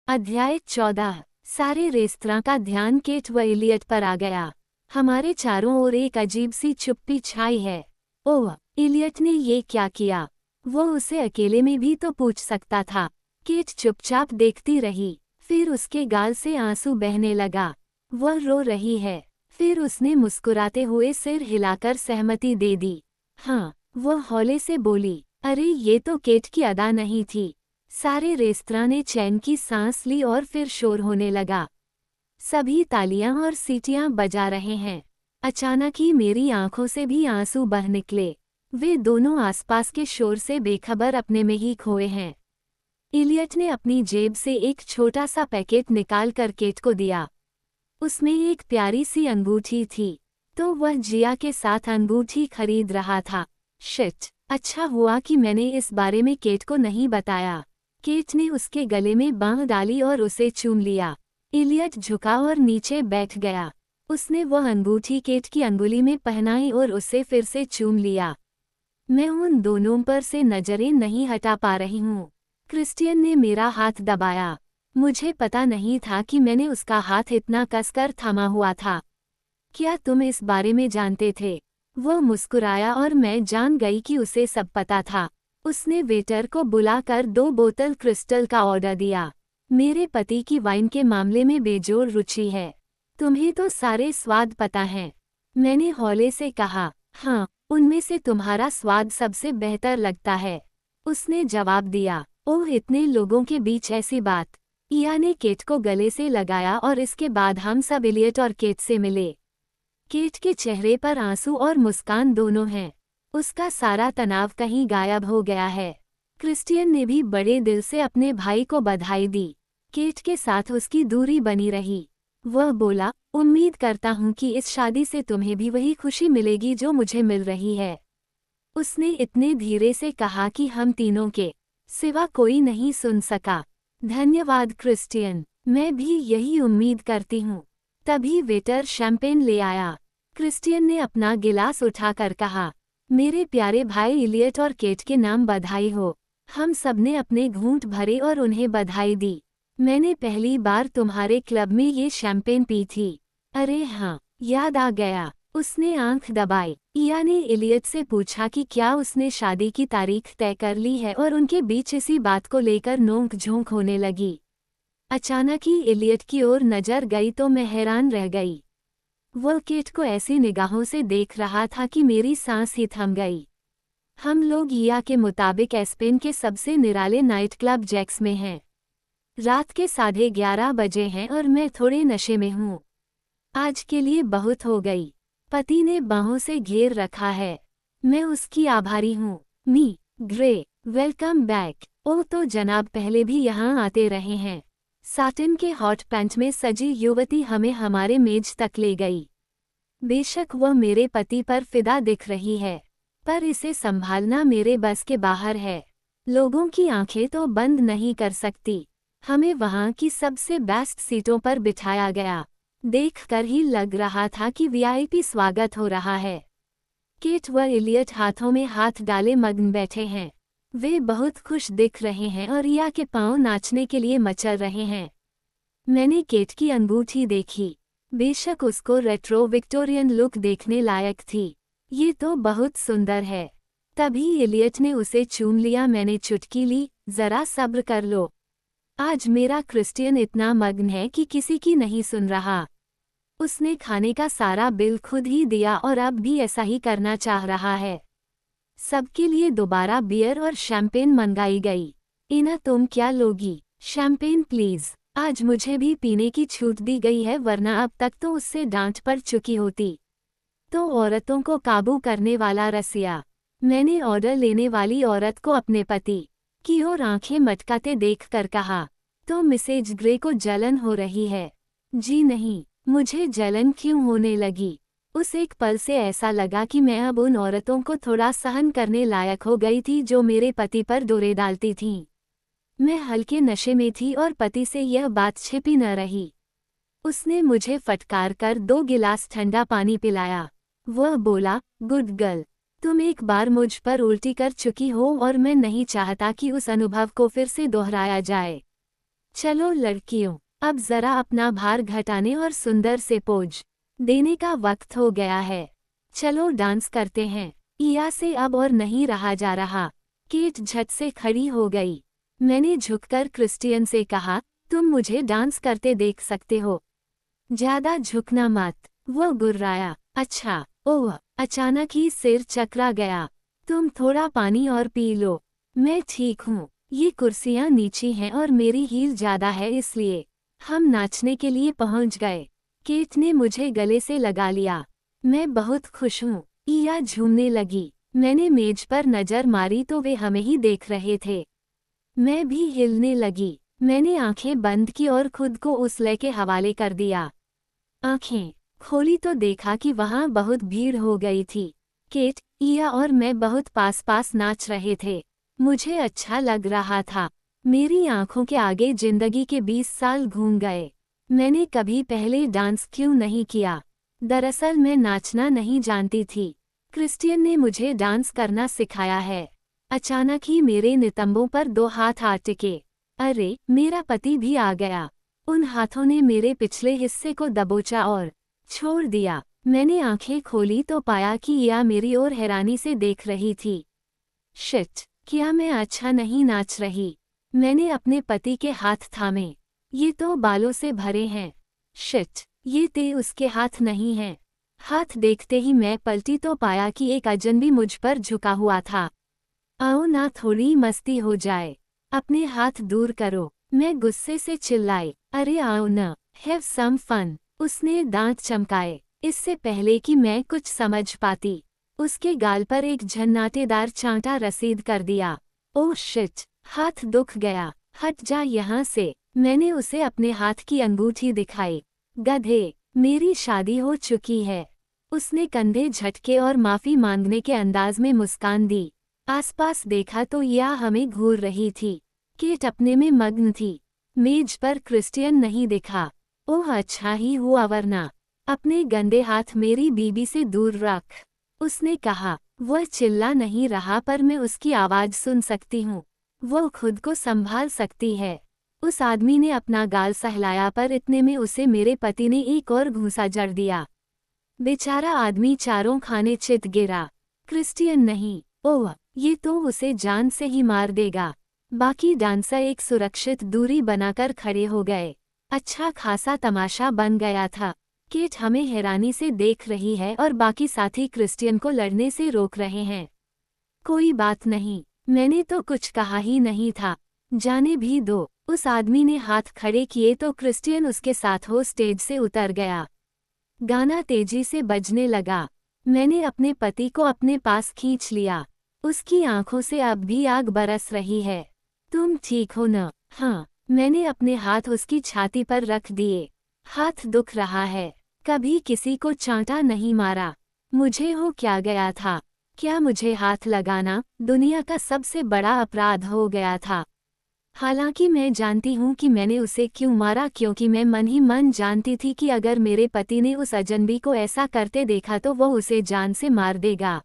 अध्याय 14। सारे रेस्तरां का ध्यान केट व इलियट पर आ गया। हमारे चारों ओर एक अजीब सी चुप्पी छाई है। ओह, इलियट ने ये क्या किया? वो उसे अकेले में भी तो पूछ सकता था। केट चुपचाप देखती रही। फिर उसके गाल से आंसू बहने लगा। वह रो रही है। फिर उसने मुस्कुराते हुए सिर हिलाकर सहमति दे दी। हाँ, वह हौले से बोली। अरे ये तो केट की अदा नहीं थी। सारे रेस्तरां ने चैन की सांस ली और फिर शोर होने लगा। सभी तालियां और सीटियां बजा रहे हैं। अचानक ही मेरी आंखों से भी आंसू बह निकले। वे दोनों आसपास के शोर से बेखबर अपने में ही खोए हैं। इलियट ने अपनी जेब से एक छोटा सा पैकेट निकाल कर केट को दिया। उसमें एक प्यारी सी अंगूठी थी। तो वह जिया के साथ अंगूठी खरीद रहा था। शिट, अच्छा हुआ कि मैंने इस बारे में केट को नहीं बताया। केट ने उसके गले में बांह डाली और उसे चूम लिया। इलियट झुका और नीचे बैठ गया। उसने वह अंगूठी केट की अंगुली में पहनाई और उसे फिर से चूम लिया। मैं उन दोनों पर से नजरें नहीं हटा पा रही हूँ। क्रिस्टियन ने मेरा हाथ दबाया। मुझे पता नहीं था कि मैंने उसका हाथ इतना कसकर थामा हुआ था। क्या तुम इस बारे में जानते थे? वह मुस्कुराया और मैं जान गई कि उसे सब पता था। उसने वेटर को बुलाकर 2 बोतल क्रिस्टल का ऑर्डर दिया। मेरे पति की वाइन के मामले में बेजोड़ रुचि है। तुम्हें तो सारे स्वाद पता हैं। मैंने हौले से कहा। हाँ, उनमें से तुम्हारा स्वाद सबसे बेहतर लगता है। उसने जवाब दिया। ओह, इतने लोगों के बीच ऐसी बात। इया ने केट को गले से लगाया और इसके बाद हम सब इलियट और केट से मिले। केट के चेहरे पर आंसू और मुस्कान दोनों हैं। उसका सारा तनाव कहीं गायब हो गया है। क्रिस्टियन ने भी बड़े दिल से अपने भाई को बधाई दी। केट के साथ उसकी दूरी बनी रही। वह बोला, उम्मीद करता हूँ कि इस शादी से तुम्हें भी वही खुशी मिलेगी जो मुझे मिल रही है। उसने इतने धीरे से कहा कि हम तीनों के सिवा कोई नहीं सुन सका। धन्यवाद क्रिस्टियन, मैं भी यही उम्मीद करती हूँ। तभी वेटर शैंपेन ले आया। क्रिस्टियन ने अपना गिलास उठाकर कहा, मेरे प्यारे भाई इलियट और केट के नाम बधाई हो। हम सबने अपने घूंट भरे और उन्हें बधाई दी। मैंने पहली बार तुम्हारे क्लब में ये शैंपेन पी थी। अरे हाँ, याद आ गया। उसने आंख दबाई। इया ने इलियट से पूछा कि क्या उसने शादी की तारीख तय कर ली है और उनके बीच इसी बात को लेकर नोक झोंक होने लगी। अचानक ही इलियट की ओर नजर गई तो मैं हैरान रह गई। वह केट को ऐसी निगाहों से देख रहा था कि मेरी सांस ही थम गई। हम लोग इया के मुताबिक एस्पेन के सबसे निराले नाइट क्लब जैक्स में हैं। रात के 11:30 बजे हैं और मैं थोड़े नशे में हूँ। आज के लिए बहुत हो गई। पति ने बाहों से घेर रखा है। मैं उसकी आभारी हूँ। मी ग्रे, वेलकम बैक। ओह, तो जनाब पहले भी यहाँ आते रहे हैं। साटिन के हॉट पैंट में सजी युवती हमें हमारे मेज तक ले गई। बेशक वह मेरे पति पर फिदा दिख रही है, पर इसे संभालना मेरे बस के बाहर है। लोगों की आंखें तो बंद नहीं कर सकती। हमें वहां की सबसे बेस्ट सीटों पर बिठाया गया। देखकर ही लग रहा था कि वीआईपी स्वागत हो रहा है। केट व इलियट हाथों में हाथ डाले मग्न बैठे हैं। वे बहुत खुश दिख रहे हैं और इया के पांव नाचने के लिए मचल रहे हैं। मैंने केट की अंगूठी देखी। बेशक उसको रेट्रो विक्टोरियन लुक देखने लायक थी। ये तो बहुत सुंदर है। तभी इलियट ने उसे चूम लिया। मैंने चुटकी ली, जरा सब्र कर लो। आज मेरा क्रिस्टियन इतना मग्न है कि किसी की नहीं सुन रहा। उसने खाने का सारा बिल खुद ही दिया और अब भी ऐसा ही करना चाह रहा है। सबके लिए दोबारा बियर और शैंपेन मंगाई गई। इना तुम क्या लोगी? Champagne please. आज मुझे भी पीने की छूट दी गई है, वरना अब तक तो उससे डांट पड़ चुकी होती। तो औरतों को काबू करने वाला रसिया। मैंने ऑर्डर लेने वाली औरत को अपने पति की ओर आंखें मटकाते देखकर कहा, तो मिसेज ग्रे को जलन हो रही है? जी नहीं। मुझे जलन क्यों होने लगी? उस एक पल से ऐसा लगा कि मैं अब उन औरतों को थोड़ा सहन करने लायक हो गई थी जो मेरे पति पर डोरे डालती थीं। मैं हल्के नशे में थी और पति से यह बात छिपी न रही। उसने मुझे फटकार कर 2 गिलास ठंडा पानी पिलाया। वह बोला, गुड गर्ल, तुम एक बार मुझ पर उल्टी कर चुकी हो और मैं नहीं चाहता कि उस अनुभव को फिर से दोहराया जाए। चलो लड़कियों, अब जरा अपना भार घटाने और सुंदर से पोज देने का वक्त हो गया है। चलो डांस करते हैं। इया से अब और नहीं रहा जा रहा। केट झट से खड़ी हो गई। मैंने झुककर क्रिस्टियन से कहा, तुम मुझे डांस करते देख सकते हो, ज्यादा झुकना मत। वो गुर्राया। अच्छा। ओह, अचानक ही सिर चकरा गया। तुम थोड़ा पानी और पी लो। मैं ठीक हूँ। ये कुर्सियाँ नीची हैं और मेरी हील ज्यादा है, इसलिए हम नाचने के लिए पहुँच गए। केट ने मुझे गले से लगा लिया। मैं बहुत खुश हूँ। इया झूमने लगी। मैंने मेज पर नजर मारी तो वे हमें ही देख रहे थे। मैं भी हिलने लगी। मैंने आंखें बंद की और खुद को उस लय के हवाले कर दिया। आंखें खोली तो देखा कि वहां बहुत भीड़ हो गई थी। केट, इया और मैं बहुत पास पास नाच रहे थे। मुझे अच्छा लग रहा था। मेरी आंखों के आगे जिंदगी के 20 साल घूम गए। मैंने कभी पहले डांस क्यों नहीं किया? दरअसल मैं नाचना नहीं जानती थी। क्रिस्टियन ने मुझे डांस करना सिखाया है। अचानक ही मेरे नितंबों पर 2 हाथ आ टिके। अरे, मेरा पति भी आ गया। उन हाथों ने मेरे पिछले हिस्से को दबोचा और छोड़ दिया। मैंने आंखें खोली तो पाया कि इया मेरी ओर हैरानी से देख रही थी। शिट, क्या मैं अच्छा नहीं नाच रही? मैंने अपने पति के हाथ थामे। ये तो बालों से भरे हैं। शिट, ये ते उसके हाथ नहीं हैं। हाथ देखते ही मैं पलटी तो पाया कि एक अजनबी मुझ पर झुका हुआ था। आओ ना, थोड़ी मस्ती हो जाए। अपने हाथ दूर करो। मैं गुस्से से चिल्लाई। अरे आओ न, हैव सम फन। उसने दांत चमकाए। इससे पहले कि मैं कुछ समझ पाती, उसके गाल पर एक झन्नाटेदार चांटा रसीद कर दिया। ओह शिट, हाथ दुख गया। हट जा यहाँ से। मैंने उसे अपने हाथ की अंगूठी दिखाई। गधे, मेरी शादी हो चुकी है। उसने कंधे झटके और माफी मांगने के अंदाज में मुस्कान दी। आसपास देखा तो या हमें घूर रही थी। केट अपने में मग्न थी। मेज पर क्रिस्टियन नहीं दिखा। ओह, अच्छा ही हुआ, वरना। अपने गंदे हाथ मेरी बीबी से दूर रख, उसने कहा। वह चिल्ला नहीं रहा पर मैं उसकी आवाज सुन सकती हूँ। वह खुद को संभाल सकती है। उस आदमी ने अपना गाल सहलाया पर इतने में उसे मेरे पति ने एक और घूंसा जड़ दिया। बेचारा आदमी चारों खाने चित गिरा। क्रिस्टियन नहीं। ओह, ये तो उसे जान से ही मार देगा। बाकी डांसर एक सुरक्षित दूरी बनाकर खड़े हो गए। अच्छा खासा तमाशा बन गया था। केट हमें हैरानी से देख रही है और बाकी साथी क्रिस्टियन को लड़ने से रोक रहे हैं। कोई बात नहीं, मैंने तो कुछ कहा ही नहीं था। जाने भी दो। उस आदमी ने हाथ खड़े किए तो क्रिस्टियन उसके साथ हो स्टेज से उतर गया। गाना तेजी से बजने लगा। मैंने अपने पति को अपने पास खींच लिया। उसकी आंखों से अब भी आग बरस रही है। तुम ठीक हो न? हाँ। मैंने अपने हाथ उसकी छाती पर रख दिए। हाथ दुख रहा है। कभी किसी को चांटा नहीं मारा। मुझे हो क्या गया था? क्या मुझे हाथ लगाना दुनिया का सबसे बड़ा अपराध हो गया था? हालांकि मैं जानती हूँ कि मैंने उसे क्यों मारा, क्योंकि मैं मन ही मन जानती थी कि अगर मेरे पति ने उस अजनबी को ऐसा करते देखा तो वह उसे जान से मार देगा।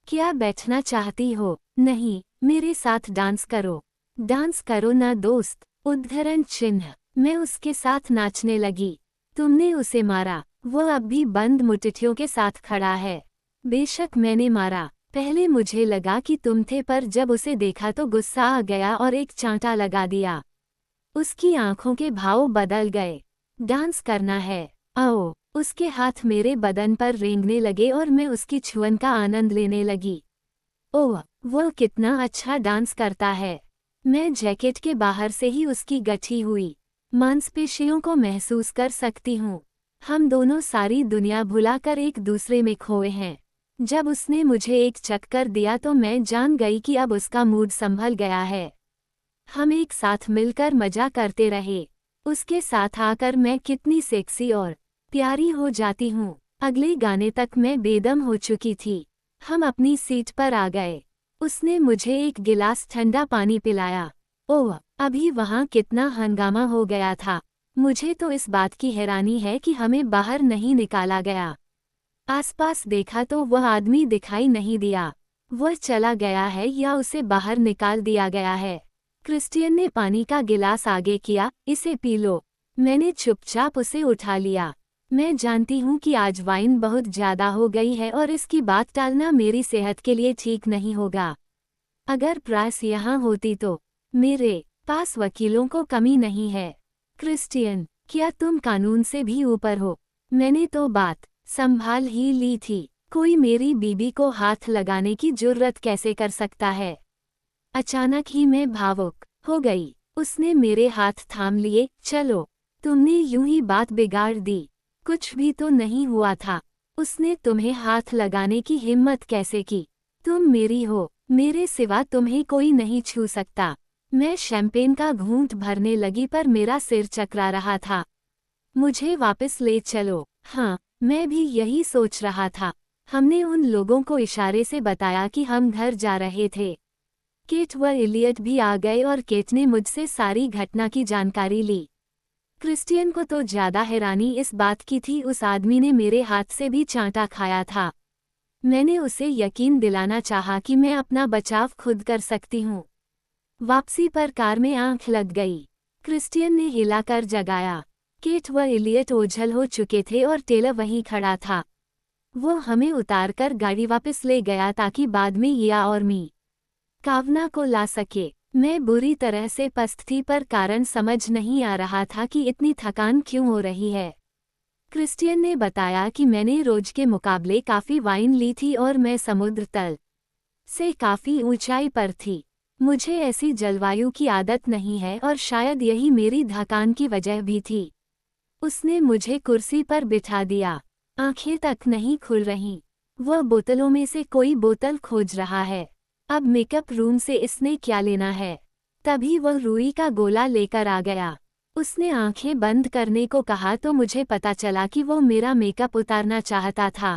क्या बैठना चाहती हो? नहीं, मेरे साथ डांस करो। डांस करो ना दोस्त। उद्धरण चिन्ह। मैं उसके साथ नाचने लगी। तुमने उसे मारा। वह अब भी बंद मुट्ठियों के साथ खड़ा है। बेशक मैंने मारा। पहले मुझे लगा कि तुम थे पर जब उसे देखा तो गुस्सा आ गया और एक चांटा लगा दिया। उसकी आंखों के भाव बदल गए। डांस करना है, आओ। उसके हाथ मेरे बदन पर रेंगने लगे और मैं उसकी छुअन का आनंद लेने लगी। ओह, वह कितना अच्छा डांस करता है। मैं जैकेट के बाहर से ही उसकी गठी हुई मांसपेशियों को महसूस कर सकती हूँ। हम दोनों सारी दुनिया भुलाकर एक दूसरे में खोए हैं। जब उसने मुझे एक चक्कर दिया तो मैं जान गई कि अब उसका मूड संभल गया है। हम एक साथ मिलकर मजा करते रहे। उसके साथ आकर मैं कितनी सेक्सी और प्यारी हो जाती हूँ। अगले गाने तक मैं बेदम हो चुकी थी। हम अपनी सीट पर आ गए। उसने मुझे एक गिलास ठंडा पानी पिलाया। ओह, अभी वहाँ कितना हंगामा हो गया था। मुझे तो इस बात की हैरानी है कि हमें बाहर नहीं निकाला गया। आसपास देखा तो वह आदमी दिखाई नहीं दिया। वह चला गया है या उसे बाहर निकाल दिया गया है। क्रिस्टियन ने पानी का गिलास आगे किया, इसे पी लो। मैंने चुपचाप उसे उठा लिया। मैं जानती हूँ कि आज वाइन बहुत ज्यादा हो गई है और इसकी बात टालना मेरी सेहत के लिए ठीक नहीं होगा। अगर प्राइस यहाँ होती तो। मेरे पास वकीलों को कमी नहीं है। क्रिस्टियन, क्या तुम कानून से भी ऊपर हो? मैंने तो बात संभाल ही ली थी। कोई मेरी बीबी को हाथ लगाने की जुर्रत कैसे कर सकता है? अचानक ही मैं भावुक हो गई। उसने मेरे हाथ थाम लिए। चलो, तुमने यूं ही बात बिगाड़ दी। कुछ भी तो नहीं हुआ था। उसने तुम्हें हाथ लगाने की हिम्मत कैसे की? तुम मेरी हो, मेरे सिवा तुम्हें कोई नहीं छू सकता। मैं शैंपेन का घूंट भरने लगी पर मेरा सिर चकरा रहा था। मुझे वापस ले चलो। हाँ, मैं भी यही सोच रहा था। हमने उन लोगों को इशारे से बताया कि हम घर जा रहे थे। केट व इलियट भी आ गए और केट ने मुझसे सारी घटना की जानकारी ली। क्रिस्टियन को तो ज्यादा हैरानी इस बात की थी, उस आदमी ने मेरे हाथ से भी चांटा खाया था। मैंने उसे यकीन दिलाना चाहा कि मैं अपना बचाव खुद कर सकती हूँ। वापसी पर कार में आंख लग गई। क्रिस्टियन ने हिलाकर जगाया। केट व इलियट ओझल हो चुके थे और टेलर वहीं खड़ा था। वो हमें उतारकर गाड़ी वापस ले गया ताकि बाद में या और मी कावना को ला सके। मैं बुरी तरह से पस्त थी पर कारण समझ नहीं आ रहा था कि इतनी थकान क्यों हो रही है। क्रिस्टियन ने बताया कि मैंने रोज के मुकाबले काफ़ी वाइन ली थी और मैं समुद्र तल से काफ़ी ऊंचाई पर थी। मुझे ऐसी जलवायु की आदत नहीं है और शायद यही मेरी थकान की वजह भी थी। उसने मुझे कुर्सी पर बिठा दिया। आंखें तक नहीं खुल रहीं। वह बोतलों में से कोई बोतल खोज रहा है। अब मेकअप रूम से इसने क्या लेना है? तभी वह रुई का गोला लेकर आ गया। उसने आंखें बंद करने को कहा तो मुझे पता चला कि वो मेरा मेकअप उतारना चाहता था।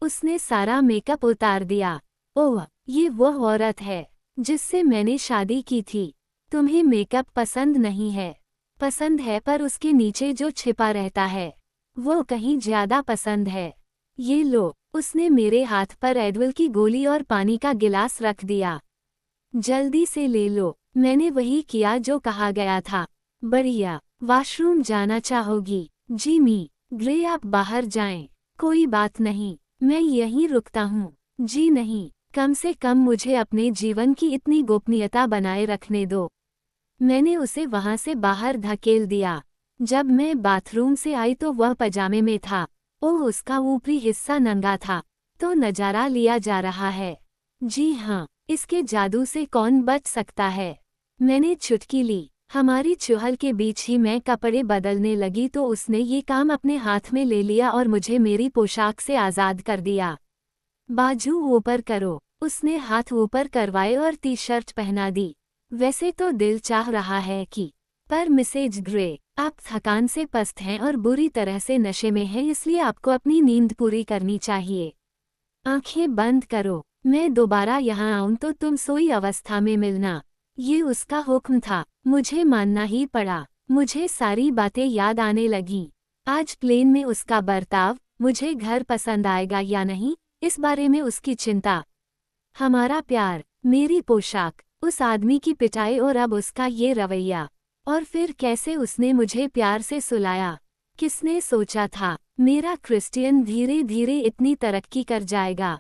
उसने सारा मेकअप उतार दिया। ओह, ये वह औरत है जिससे मैंने शादी की थी। तुम्हें मेकअप पसंद नहीं है? पसंद है, पर उसके नीचे जो छिपा रहता है वो कहीं ज्यादा पसंद है। ये लो। उसने मेरे हाथ पर एडविल की गोली और पानी का गिलास रख दिया। जल्दी से ले लो। मैंने वही किया जो कहा गया था। बढ़िया। वॉशरूम जाना चाहोगी? जिमी, ग्रे आप बाहर जाएं। कोई बात नहीं, मैं यहीं रुकता हूँ। जी नहीं, कम से कम मुझे अपने जीवन की इतनी गोपनीयता बनाए रखने दो। मैंने उसे वहां से बाहर धकेल दिया। जब मैं बाथरूम से आई तो वह पजामे में था। ओह, उसका ऊपरी हिस्सा नंगा था। तो नजारा लिया जा रहा है। जी हाँ, इसके जादू से कौन बच सकता है? मैंने चुटकी ली। हमारी चुहल के बीच ही मैं कपड़े बदलने लगी तो उसने ये काम अपने हाथ में ले लिया और मुझे मेरी पोशाक से आज़ाद कर दिया। बाजू ऊपर करो। उसने हाथ ऊपर करवाए और टी शर्ट पहना दी। वैसे तो दिल चाह रहा है कि, पर मिसेज ग्रे, आप थकान से पस्त हैं और बुरी तरह से नशे में हैं, इसलिए आपको अपनी नींद पूरी करनी चाहिए। आंखें बंद करो। मैं दोबारा यहाँ आऊं तो तुम सोई अवस्था में मिलना। ये उसका हुक्म था। मुझे मानना ही पड़ा। मुझे सारी बातें याद आने लगीं। आज प्लेन में उसका बर्ताव, मुझे घर पसंद आएगा या नहीं, इस बारे में उसकी चिंता, हमारा प्यार, मेरी पोशाक, उस आदमी की पिटाई और अब उसका ये रवैया। और फिर कैसे उसने मुझे प्यार से सुलाया। किसने सोचा था मेरा क्रिस्टियन धीरे धीरे इतनी तरक्की कर जाएगा।